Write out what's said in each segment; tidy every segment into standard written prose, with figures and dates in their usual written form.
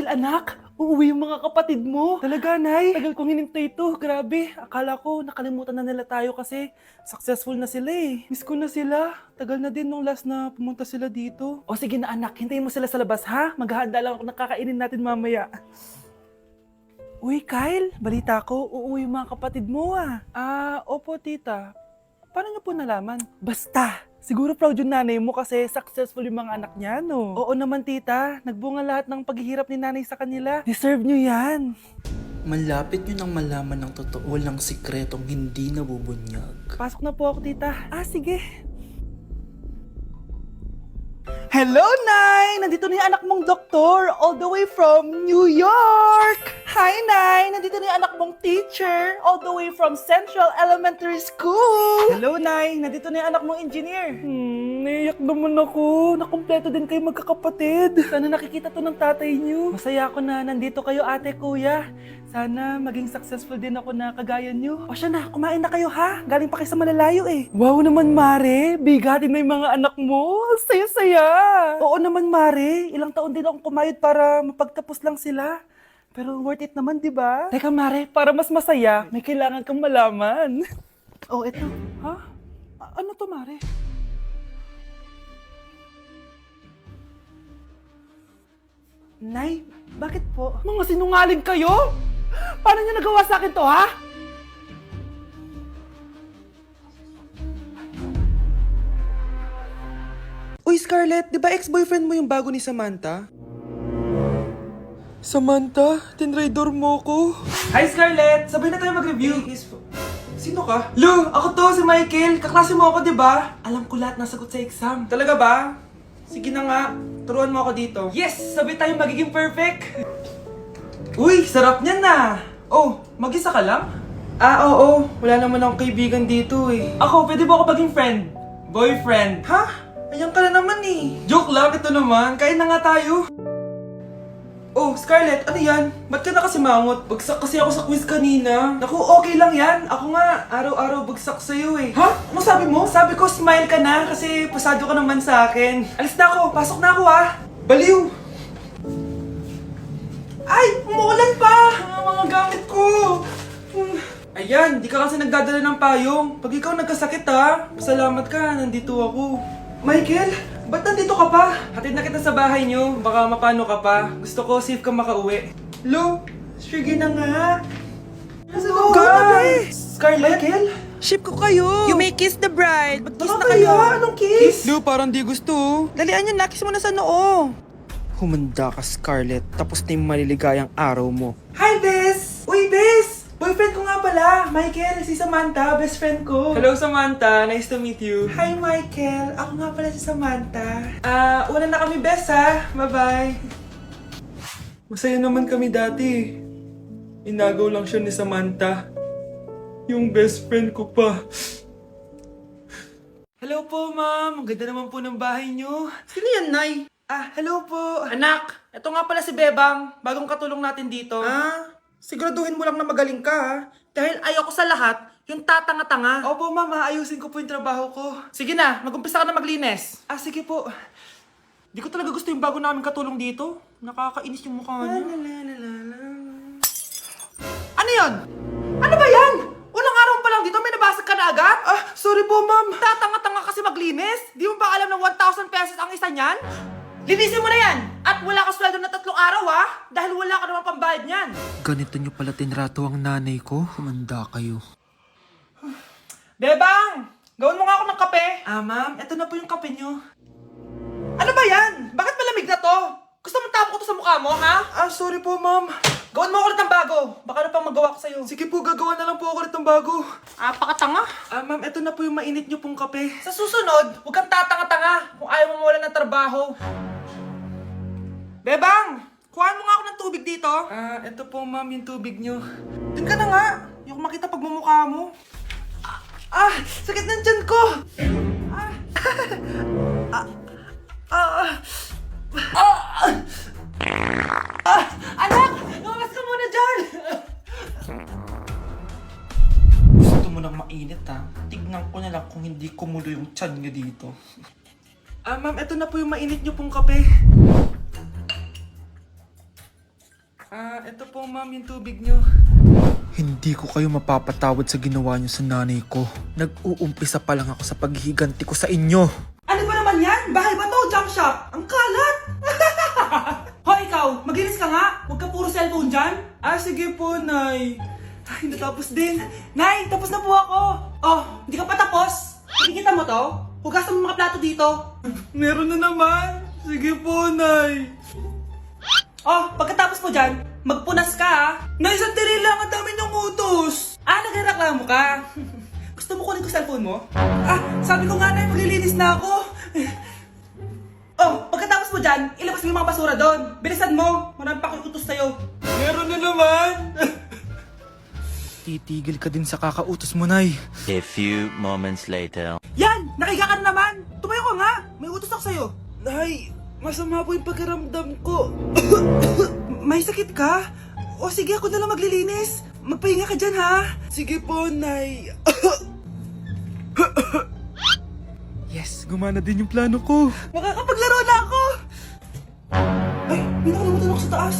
Kyle, anak, uuwi yung mga kapatid mo. Talaga, Nay? Tagal kong hinintay ito. Grabe, akala ko nakalimutan na nila tayo kasi successful na sila eh. Miss ko na sila. Tagal na din nung last na pumunta sila dito. O sige na anak, hintayin mo sila sa labas ha. Maghahanda lang ako ng kakainin natin mamaya. Uy, Kyle, balita ko, uuwi yung mga kapatid mo ah. Opo tita. Paano niyo po nalaman? Basta! Siguro proud yung nanay mo kasi successful yung mga anak niya, no? Oo naman, tita. Nagbunga lahat ng paghihirap ni nanay sa kanila. Deserve nyo yan. Malapit nyo nang malaman ng totoo lang sikretong hindi nabubunyag. Pasok na po ako, tita. Sige. Hello, Nay! Nandito na yung anak mong doktor all the way from New York! Hi, Nay! Nandito na yung anak mong teacher all the way from Central Elementary School! Hello, Nay! Nandito na yung anak mong engineer! Naiyak naman ako. Nakumpleto din kayo magkakapatid. Sana nakikita to ng tatay niyo. Masaya ako na nandito kayo, ate, kuya. Sana maging successful din ako na kagaya niyo. O siya na, kumain na kayo ha. Galing pa kayo sa malalayo eh. Wow naman, Mare. Bigatin na yung mga anak mo. Saya-saya. Oo naman, Mare. Ilang taon din akong kumayod para mapagtapos lang sila. Pero worth it naman, di ba? Teka, Mare, para mas masaya, may kailangan kang malaman. Oh, eto. Ha? Ano to, Mare? Nay, bakit po? Mga sinungaling kayo? Paano niyo nagawa sa akin to, ha? Uy, Scarlett, di ba ex-boyfriend mo yung bago ni Samantha? Samantha, tinraidor mo ko. Hi, Scarlett! Sabay na tayo mag-review. Sino ka? Lu, ako to, si Michael. Kaklase mo ako, di ba? Alam ko lahat ng sagot sa exam. Talaga ba? Sige na nga, turuan mo ako dito. Yes! Sabay tayo magiging perfect! Uy, sarap niyan na! Oh, mag-isa ka lang? Oo. Wala naman akong kaibigan dito eh. Ako, pwede ba ako maging friend? Boyfriend? Ha? Ayan ka na naman eh. Joke lang, ito naman. Kain na nga tayo. Oh, Scarlett, ano yan? Ba't ka na kasi mangot? Bagsak kasi ako sa quiz kanina. Naku, okay lang yan. Ako nga, araw-araw bagsak sa'yo eh. Ha? Ano sabi mo? Sabi ko, smile ka na kasi pasado ka naman sa akin. Alis na ako, pasok na ako ah. Baliw! Ay, umuulan pa! Ang mga gamit ko! Ayan, di ka kasi nagdadala ng payong. Pag ikaw nagkasakit ha, pasalamat ka, nandito ako. Michael, ba't nandito ka pa? Hatid na kita sa bahay niyo, baka mapano ka pa. Gusto ko safe ka makauwi. Lo, sige na nga. Go na, Scarlett? Michael? Ship ko kayo! You may kiss the bride. Mag-kiss na kayo. kayo. Anong kiss? Lu, parang di gusto. Dalian nyo na. Kiss mo na sa noo. Humanda ka, Scarlett. Tapos na yung maliligayang araw mo. Hi, Bes! Uy, Bes! Boyfriend ko nga pala, Michael, si Samantha, best friend ko. Hello, Samantha. Nice to meet you. Hi, Michael. Ako nga pala si Samantha. Una na kami, Bes, ha? Bye-bye. Masaya naman kami dati. Inagaw lang siya ni Samantha. Yung best friend ko pa. Hello po, ma'am. Ang ganda naman po ng bahay niyo. Sino yan, Nay? Hello po. Anak, ito nga pala si Bebang. Bagong katulong natin dito. Siguraduhin mo lang na magaling ka, ha? Dahil ayoko sa lahat, yung tatanga-tanga. Opo, ma'am. Ayusin ko po yung trabaho ko. Sige na, mag-umpisa ka na maglinis. Sige po. Di ko talaga gusto yung bago namin katulong dito. Nakakainis yung mukha niya. Ano yun? Ano ba yan? Unang araw pa lang dito, may nabasag ka na agad? Sorry po, ma'am. Tatanga-tanga kasi maglinis? Di mo ba alam na 1,000 pesos ang isa niyan? Linisin mo na yan! At wala ka sweldo na 3 araw, ha? Dahil wala ka naman pambayad niyan. Ganito nyo pala tinrato ang nanay ko. Humanda kayo. Bebang! Gawin mo nga ako ng kape. Ma'am, ito na po yung kape niyo. Ano ba yan? Bakit malamig na to? Gusto mo tapo ko to sa mukha mo, ha? Sorry po, ma'am. Gawin mo ako ulit ng bago. Baka na pang magawa ko sa'yo. Sige po, gagawa na lang po ako ulit ng bago. Pakatanga. Ma'am, ito na po yung mainit niyo pong kape. Sa susunod, huwag kang tatanga-tanga kung ayaw mo mawala ng trabaho. Bebang! Kuhaan mo nga ako ng tubig dito. Ito po, ma'am, yung tubig niyo. Doon ka na nga. Yung makita pagmumukha mo. Sakit ng tiyan ko! Anak! Lumabas ka muna dyan! Gusto mo nang mainit ha? Tignan ko na lang kung hindi kumulo yung tiyan nyo dito. Ma'am, ito na po yung mainit niyo pong kape. Ito po ma'am yung tubig nyo. Hindi ko kayo mapapatawad sa ginawa niyo sa nanay ko. Nag-uumpisa pa lang ako sa paghihiganti ko sa inyo. Ano ba naman yan? Bahay ba to? Junk shop? Ang kalat! Hoy ikaw, maglinis ka nga! Huwag ka puro cellphone dyan! Sige po, Nay. Ay, natapos din. Nay, tapos na po ako! Oh, hindi ka pa tapos? Nakikita mo to? Hugasan mo mga plato dito! Meron na naman. Sige po, Nay. Oh, pagkatapos mo dyan, magpunas ka ha! Nay, sandali lang. Ang dami niyong utos. Nagreklamo ka? Gusto mo kunin ko cellphone mo? Sabi ko nga na, maglilinis na ako! Oh, pagkatapos mo dyan, ilabas mo yung mga basura doon! Bilisan mo! Marami pa akong utos sa'yo! Meron na naman. Titigil ka din sa kakautos mo, Nay. A few moments later. Yan! Nakiga ka na naman! Tumayo ka nga! May utos ako sa'yo! Nay, masama po yung pakiramdam ko. May sakit ka? O sige, ako na lang maglilinis! Magpahinga ka dyan ha! Sige po, Nay. Yes, gumana din yung plano ko. Makakapaglaro na ako! Ay, may nakalimutan ako sa taas!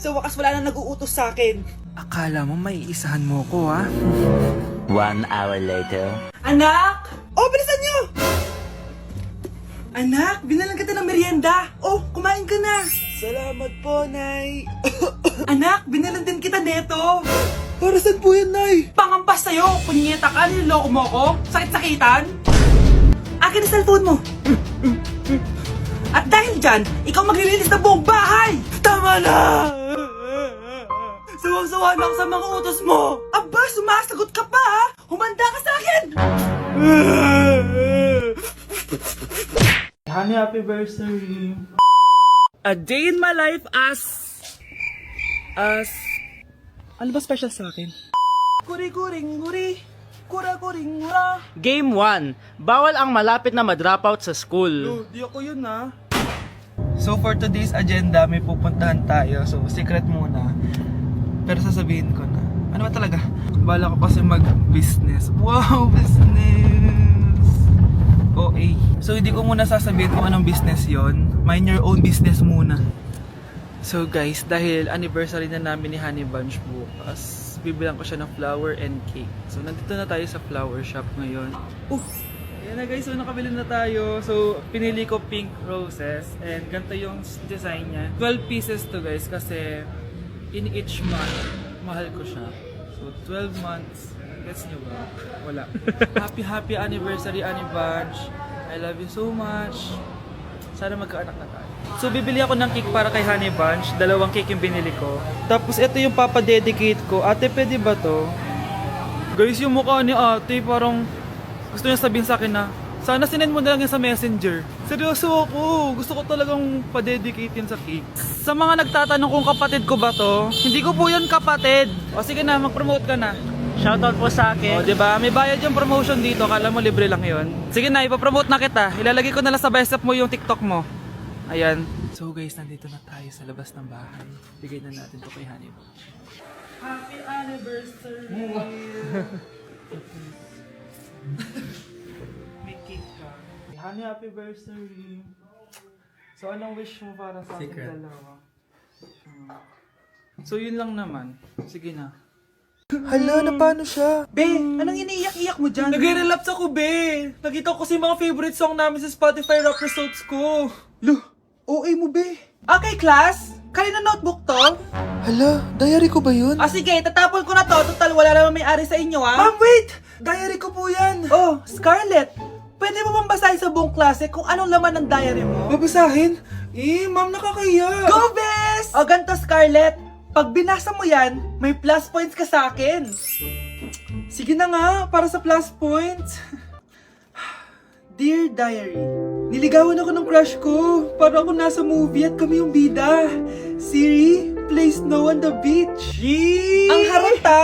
Sa wakas wala na nag-uutos sa akin. Akala mo may isahan mo ko, ha? 1 hour later. Anak! Oh, bilisan niyo! Anak, binalan kita ng merienda. Oh, kumain ka na. Salamat po, Nay. Anak, binalan din kita neto. Para saan po yan, Nay? Pangampas sa'yo, punyeta ka, niloloko mo ko. Sakit-sakitan. Akin ang cellphone mo. At dahil dyan, ikaw maglilinis ng buong bahay. Tama na! Sawang-sawa na ako sa mga utos mo. Aba, sumasagot ka pa ha? Humanda ka sa akin. Honey, happy anniversary. A day in my life as... Ano ba special sa akin? Kuri-kuring-guri. Kura-kuring-gura. Game 1. Bawal ang malapit na ma-dropout sa school. Di ako yun, ha? So, for today's agenda, may pupuntahan tayo. So, secret muna. Pero sasabihin ko na. Ano ba talaga? Bala ko kasi mag-business. Wow, business! OA. So, hindi ko muna sasabihin kung anong business yon. Mind your own business muna. So, guys, dahil anniversary na namin ni Honey Bunch bukas, bibilang ko siya ng flower and cake. So, nandito na tayo sa flower shop ngayon. Ayan na guys, so nakabili na tayo. So, pinili ko pink roses and ganito yung design niya. 12 pieces to guys kasi in each month, mahal ko siya. So, 12 months. Gets nyo ba? Wala. Happy anniversary, Honey Bunch. I love you so much. Sana magkaanak na tayo. So, bibili ako ng cake para kay Honey Bunch. 2 cake yung binili ko. Tapos, ito yung papadedicate ko. Ate, pwede ba to? Guys, yung mukha ni ate, parang gusto niya sabihin sa akin na, sana sinend mo na lang yan sa messenger. Seryoso ako. Gusto ko talagang pa-dedicate yan sa cake. Sa mga nagtatanong kung kapatid ko ba to, hindi ko po yan kapatid. O sige na, mag-promote ka na. Shoutout po sa O, akin. diba? May bayad yung promotion dito. Kala mo libre lang yun. Sige na, ipapromote na kita. Ilalagay ko na lang sa bicep mo yung TikTok mo. Ayan. So guys, nandito na tayo sa labas ng bahay. Bigay na natin to kay Honey. Happy anniversary! May cake ka. Honey, happy anniversary! So, anong wish mo para sa ating dalawa? So, yun lang naman. Sige na. Hala, na paano siya? Be, anong iniiyak-iyak mo dyan? Nagre-relapse ako, be! Nakita ko kasi mga favorite song namin sa Spotify rap results ko. OA mo, be. Okay, class. Kanina notebook to? Hala, diary ko ba yun? Sige, tatapon ko na to. Total, wala naman may-ari sa inyo, ha? Ma'am, wait! Diary ko po yan! Oh, Scarlett. Pwede mo bang basahin sa buong klase kung anong laman ng diary mo? Babasahin? Ma'am, nakakaya! Go, Bes! O, ganito, Scarlett. Pag binasa mo yan, may plus points ka sa akin. Sige na nga, para sa plus points. Dear Diary, Niligawan ako ng crush ko. Para ako nasa movie at kami yung bida. Siri, play Snow on the Beach. Yee! ang harot ha?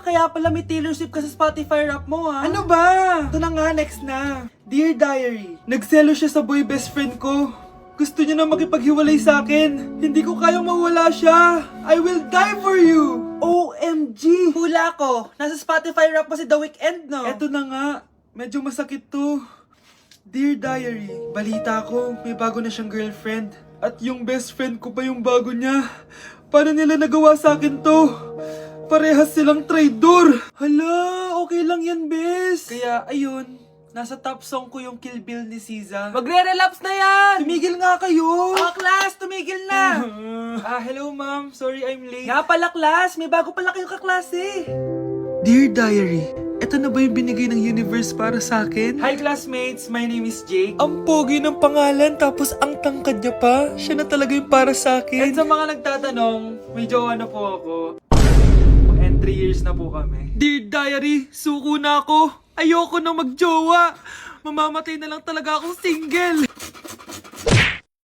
Kaya pala may Taylor Swift ka sa Spotify rap mo ha? Ano ba? Ito na nga, next na. Dear Diary, nagselo siya sa boy best friend ko. Gusto niya na makipaghiwalay sa akin. Hindi ko kayang mawala siya. I will die for you. OMG! Hula ko. Nasa Spotify rap mo si The Weeknd, no? Eto na nga, medyo masakit to. Dear Diary, balita ko, may bago na siyang girlfriend. At yung best friend ko pa yung bago niya. Paano nila nagawa sa akin to? Parehas silang traitor. Hala, okay lang yan, bes. Kaya, ayun. Nasa top song ko yung Kill Bill ni SZA. Magre-relapse na yan! Tumigil nga kayo! Class, tumigil na! Hello ma'am. Sorry I'm late. Nga pala, class, may bago pala kayong kaklase. Dear Diary, eto na ba yung binigay ng universe para sa akin? Hi classmates, my name is Jake. Ang pogi ng pangalan tapos ang tangkad niya pa. Siya na talaga yung para sa akin. And sa mga nagtatanong, may jowa na po ako. And 3 years na po kami. Dear Diary, suko na ako. Ayoko na magjowa. Mamamatay na lang talaga akong single.